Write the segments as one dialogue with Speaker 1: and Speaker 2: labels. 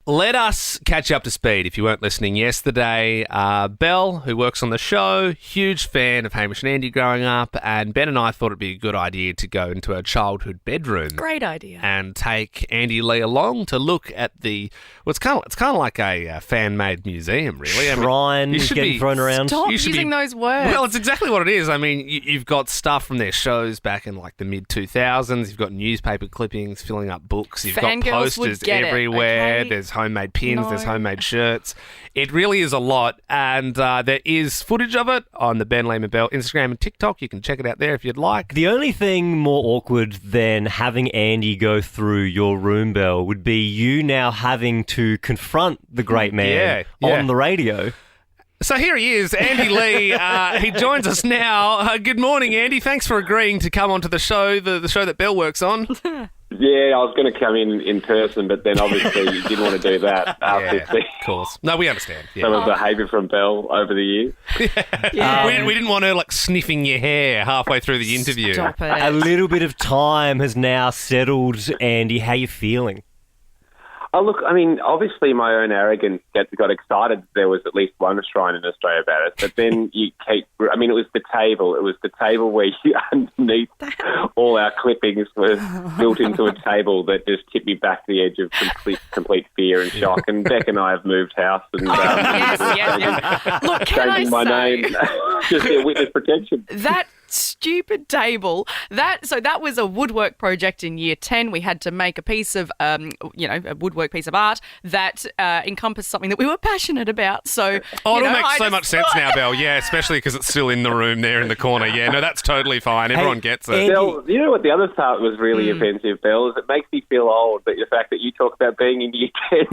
Speaker 1: let us catch you up to speed if you weren't listening yesterday. Belle, who works on the show, huge fan of Hamish and Andy growing up, and Ben and I thought it'd be a good idea to go into her childhood bedroom.
Speaker 2: Great idea.
Speaker 1: And take Andy Lee along to look at it's kind of like a fan-made museum, really.
Speaker 3: Shrine getting thrown around.
Speaker 2: Stop using those words.
Speaker 1: Well, it's exactly what it is. I mean, you've got stuff from their shows back in like the mid-2000s. You've got newspaper clippings filling up books. You've got posters everywhere.
Speaker 2: Okay.
Speaker 1: There's homemade pins. There's homemade shirts. It really is a lot. And there is footage of it on the Ben Lehman Bell Instagram and TikTok. You can check it out there if you'd like.
Speaker 3: The only thing more awkward than having Andy go through your room, Belle, would be you now having to confront the great man on the radio.
Speaker 1: So here he is, Andy Lee. He joins us now. Good morning, Andy. Thanks for agreeing to come onto the show, the show that Belle works on.
Speaker 4: Yeah, I was going to come in person, but then obviously you didn't want to do that after
Speaker 1: of course. No, we understand.
Speaker 4: some of the behaviour from Belle over the years.
Speaker 1: We didn't want her like sniffing your hair halfway through the interview.
Speaker 2: Stop it.
Speaker 3: A little bit of time has now settled, Andy. How you feeling?
Speaker 4: Oh, look, I mean, obviously my own arrogance got excited that there was at least one shrine in Australia about it, but then it was the table. It was the table where you, underneath all our clippings was built into a table that just tipped me back to the edge of complete fear and shock. And Beck and I have moved house and
Speaker 2: Yes. Look, can
Speaker 4: changing my name just for witness protection.
Speaker 2: That stupid table. That was a woodwork project in year 10. We had to make a piece of, a woodwork piece of art that encompassed something that we were passionate about. So,
Speaker 1: it all makes so much sense now, Belle. Yeah, especially because it's still in the room there in the corner. Yeah, no, that's totally fine. Everyone gets it.
Speaker 4: Belle, you know what the other part was really offensive, Belle, is it makes me feel old, but the fact that you talk about being in year 10.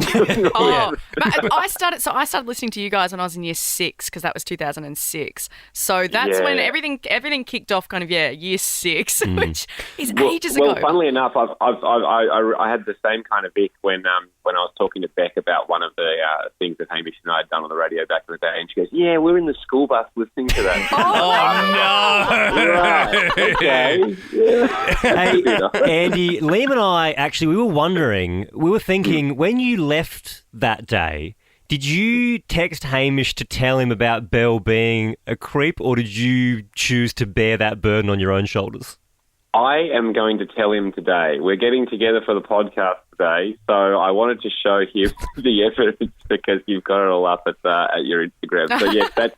Speaker 2: But I started listening to you guys when I was in year 6 because that was 2006. So that's when everything kicked off kind of, year 6, which is ages ago.
Speaker 4: Well, funnily enough, I had the same kind of ick when I was talking to Beck about one of the things that Hamish and I had done on the radio back in the day, and she goes, "Yeah, we're in the school bus listening to that."
Speaker 1: No!
Speaker 4: Right, okay. Yeah.
Speaker 3: Hey, Andy, Liam and I, we were thinking, when you left that day, did you text Hamish to tell him about Belle being a creep, or did you choose to bear that burden on your own shoulders?
Speaker 4: I am going to tell him today. We're getting together for the podcast today, so I wanted to show him the evidence because you've got it all up at your Instagram. So, yes, that's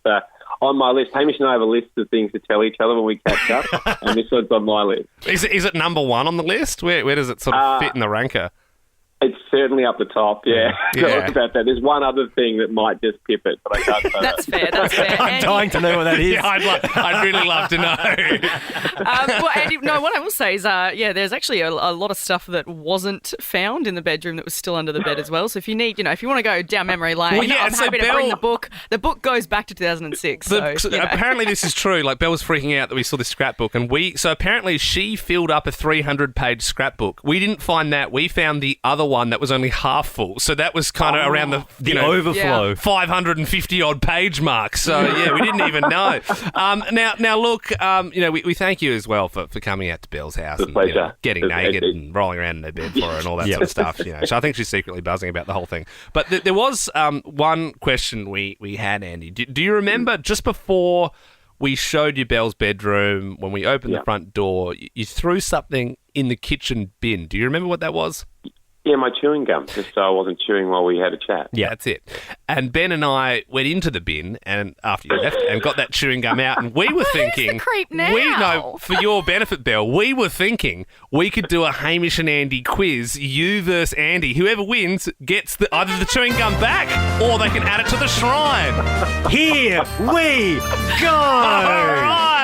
Speaker 4: on my list. Hamish and I have a list of things to tell each other when we catch up, and this one's on my list.
Speaker 1: Is it number one on the list? Where does it sort of fit in the ranker?
Speaker 4: It's certainly up the top, yeah. About that. There's one other thing that might just tip it, but I can't say
Speaker 2: That's fair.
Speaker 3: I'm dying to know what that is.
Speaker 1: Yeah, I'd really love to know.
Speaker 2: Well, Andy, what I will say is, there's actually a lot of stuff that wasn't found in the bedroom that was still under the bed as well. So if you need, if you want to go down memory lane, I'm happy to bring the book. The book goes back to 2006.
Speaker 1: Apparently this is true. Like, Belle was freaking out that we saw this scrapbook, and so apparently she filled up a 300-page scrapbook. We didn't find that. We found the other one that was only half full. So that was kind of around the
Speaker 3: overflow.
Speaker 1: 550 odd page mark. So we didn't even know. Now look, we thank you as well for coming out to Belle's house and getting naked and rolling around in her bed for her and all that sort of stuff. So I think she's secretly buzzing about the whole thing. But there was one question we had, Andy. Do you remember just before we showed you Belle's bedroom, when we opened the front door, you threw something in the kitchen bin? Do you remember what that was?
Speaker 4: Yeah, my chewing gum, just so I wasn't chewing while we had a chat.
Speaker 1: Yeah, that's it. And Ben and I went into the bin and after you left and got that chewing gum out, and we were thinking...
Speaker 2: Who's the creep now?
Speaker 1: For your benefit, Belle, we were thinking we could do a Hamish and Andy quiz, you versus Andy. Whoever wins gets either the chewing gum back or they can add it to the shrine.
Speaker 3: Here we go!
Speaker 1: All right!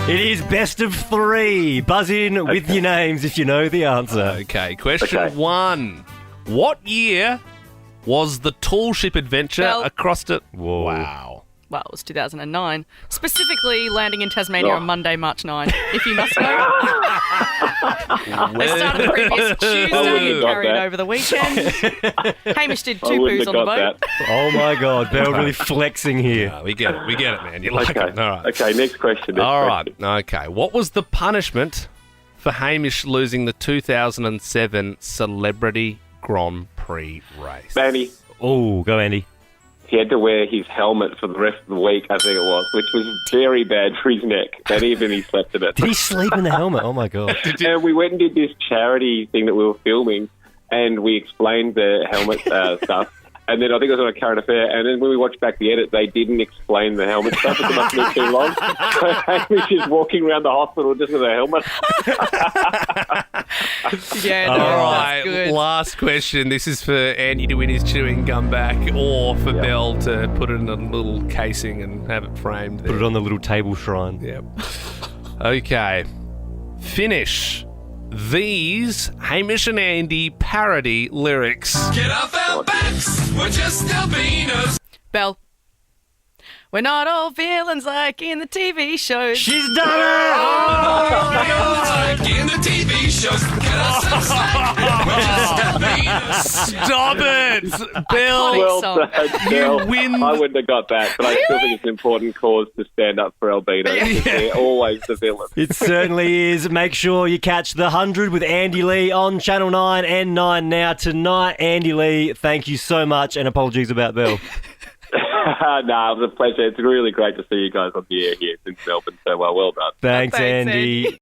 Speaker 3: It is best of 3. Buzz in with your names if you know the answer.
Speaker 1: Okay, question 1. What year was the tall ship adventure across it?
Speaker 3: Whoa.
Speaker 1: Wow.
Speaker 2: Well, it was 2009. Specifically landing in Tasmania on Monday, March 9, if you must know. They started the previous Tuesday and carried over the weekend. Hamish did 2 poos on the boat.
Speaker 3: Oh, my God. Belle really flexing here.
Speaker 1: No, we get it, man. You like it. All right.
Speaker 4: Okay, next question.
Speaker 1: All right. Okay. What was the punishment for Hamish losing the 2007 Celebrity Grand pre-race?
Speaker 4: Andy.
Speaker 3: Oh, go Andy.
Speaker 4: He had to wear his helmet for the rest of the week, I think it was, which was very bad for his neck. And even he slept in it.
Speaker 3: Did he sleep in the helmet? Oh, my God.
Speaker 4: And we went and did this charity thing that we were filming, and we explained the helmet stuff. And then I think it was on a current affair. And then when we watched back the edit, they didn't explain the helmet stuff. It must have been too long. So Hamish is walking around the hospital just with a helmet.
Speaker 2: Yeah,
Speaker 1: all right.
Speaker 2: Good.
Speaker 1: Last question. This is for Andy to win his chewing gum back, or for Belle to put it in a little casing and have it framed.
Speaker 3: Put it on the little table shrine.
Speaker 1: Yep. Okay. Finish these Hamish and Andy parody lyrics.
Speaker 5: Get off our backs, we're just albinos.
Speaker 2: Belle. We're not all villains like in the TV shows.
Speaker 3: She's done it!
Speaker 5: Like in the TV shows, get us some slack, we're just albinos.
Speaker 1: Stop it! Bill,
Speaker 2: Iconic
Speaker 4: Well done,
Speaker 1: you
Speaker 4: Bill.
Speaker 1: win.
Speaker 4: I wouldn't have got that, but I still think it's an important cause to stand up for albinos. They're always the villain.
Speaker 3: It certainly is. Make sure you catch The 100 with Andy Lee on Channel 9 and 9 Now tonight. Andy Lee, thank you so much, and apologies about Bill.
Speaker 4: No, it was a pleasure. It's really great to see you guys on the air here since Melbourne. So well done.
Speaker 3: Thanks,
Speaker 2: Thanks,
Speaker 3: Andy.
Speaker 2: Andy.